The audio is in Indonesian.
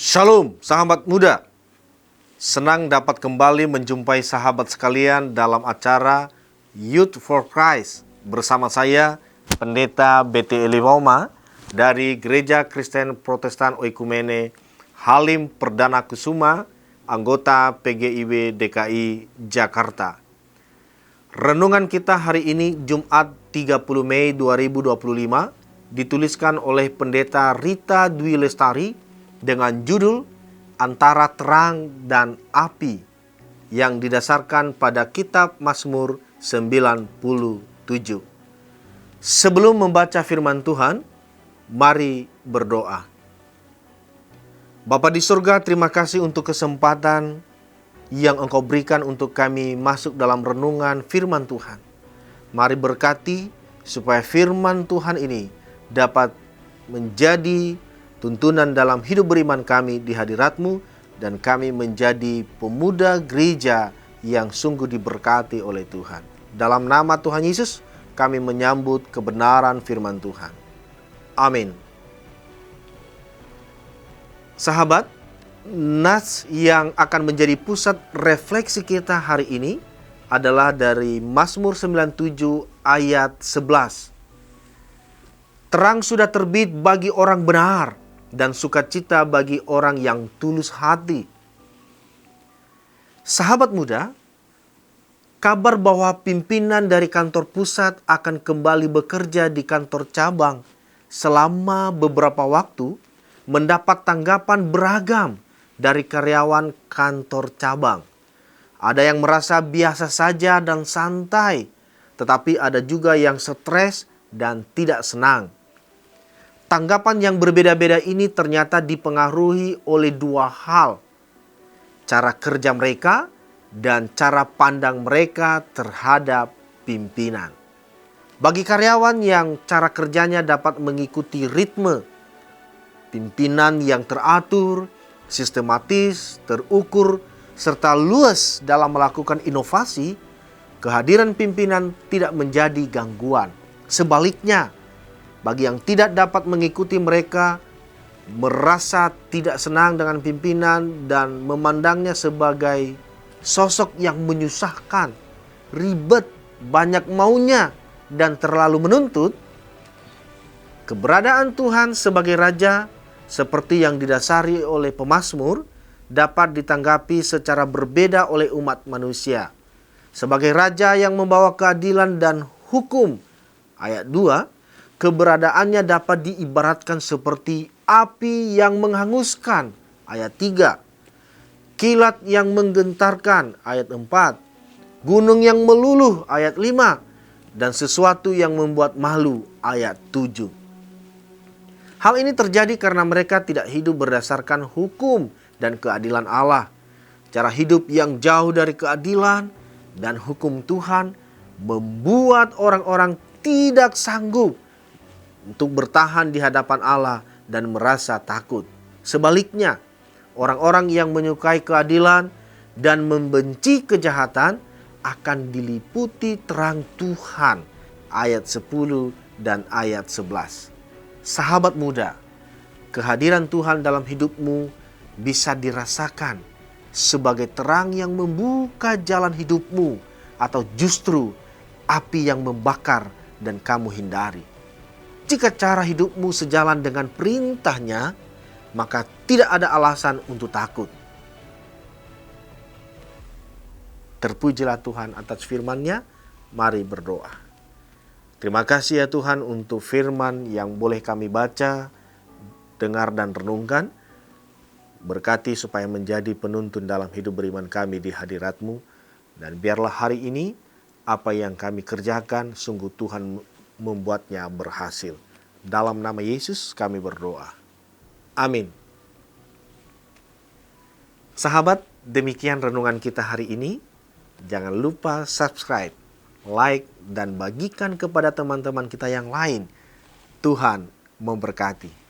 Shalom sahabat muda. Senang dapat kembali menjumpai sahabat sekalian dalam acara Youth for Christ bersama saya, Pendeta B.T. Eliwoma dari Gereja Kristen Protestan Oikumene Halim Perdana Kusuma, anggota PGIW DKI Jakarta. Renungan kita hari ini Jumat 30 Mei 2025 dituliskan oleh Pendeta Rita Dwi Lestari dengan judul Antara Terang dan Api yang didasarkan pada kitab Mazmur 97. Sebelum membaca firman Tuhan, mari berdoa. Bapa di surga, terima kasih untuk kesempatan yang Engkau berikan untuk kami masuk dalam renungan firman Tuhan. Mari berkati supaya firman Tuhan ini dapat menjadi tuntunan dalam hidup beriman kami di hadirat-Mu, dan kami menjadi pemuda gereja yang sungguh diberkati oleh Tuhan. Dalam nama Tuhan Yesus, kami menyambut kebenaran firman Tuhan. Amin. Sahabat, nas yang akan menjadi pusat refleksi kita hari ini adalah dari Mazmur 97 ayat 11. Terang sudah terbit bagi orang benar, dan sukacita bagi orang yang tulus hati. Sahabat muda, kabar bahwa pimpinan dari kantor pusat akan kembali bekerja di kantor cabang selama beberapa waktu mendapat tanggapan beragam dari karyawan kantor cabang. Ada yang merasa biasa saja dan santai, tetapi ada juga yang stres dan tidak senang. Tanggapan yang berbeda-beda ini ternyata dipengaruhi oleh dua hal: cara kerja mereka dan cara pandang mereka terhadap pimpinan. Bagi karyawan yang cara kerjanya dapat mengikuti ritme pimpinan yang teratur, sistematis, terukur, serta luas dalam melakukan inovasi, kehadiran pimpinan tidak menjadi gangguan. Sebaliknya, bagi yang tidak dapat mengikuti, mereka merasa tidak senang dengan pimpinan dan memandangnya sebagai sosok yang menyusahkan, ribet, banyak maunya, dan terlalu menuntut. Keberadaan Tuhan sebagai Raja, seperti yang didasari oleh pemazmur, dapat ditanggapi secara berbeda oleh umat manusia. Sebagai Raja yang membawa keadilan dan hukum, ayat 2, keberadaannya dapat diibaratkan seperti api yang menghanguskan, ayat 3. Kilat yang menggentarkan, ayat 4. Gunung yang meluluh, ayat 5. Dan sesuatu yang membuat malu, ayat 7. Hal ini terjadi karena mereka tidak hidup berdasarkan hukum dan keadilan Allah. Cara hidup yang jauh dari keadilan dan hukum Tuhan membuat orang-orang tidak sanggup untuk bertahan di hadapan Allah dan merasa takut. Sebaliknya, orang-orang yang menyukai keadilan dan membenci kejahatan akan diliputi terang Tuhan. Ayat 10 dan ayat 11. Sahabat muda, kehadiran Tuhan dalam hidupmu bisa dirasakan sebagai terang yang membuka jalan hidupmu, atau justru api yang membakar dan kamu hindari. Jika cara hidupmu sejalan dengan perintahnya, maka tidak ada alasan untuk takut. Terpujilah Tuhan atas firman-Nya. Mari berdoa. Terima kasih ya Tuhan untuk firman yang boleh kami baca, dengar dan renungkan. Berkati supaya menjadi penuntun dalam hidup beriman kami di hadirat-Mu. Dan biarlah hari ini apa yang kami kerjakan sungguh Tuhan membuatnya berhasil. Dalam nama Yesus kami berdoa. Amin. Sahabat, demikian renungan kita hari ini. Jangan lupa subscribe, like, dan bagikan kepada teman-teman kita yang lain. Tuhan memberkati.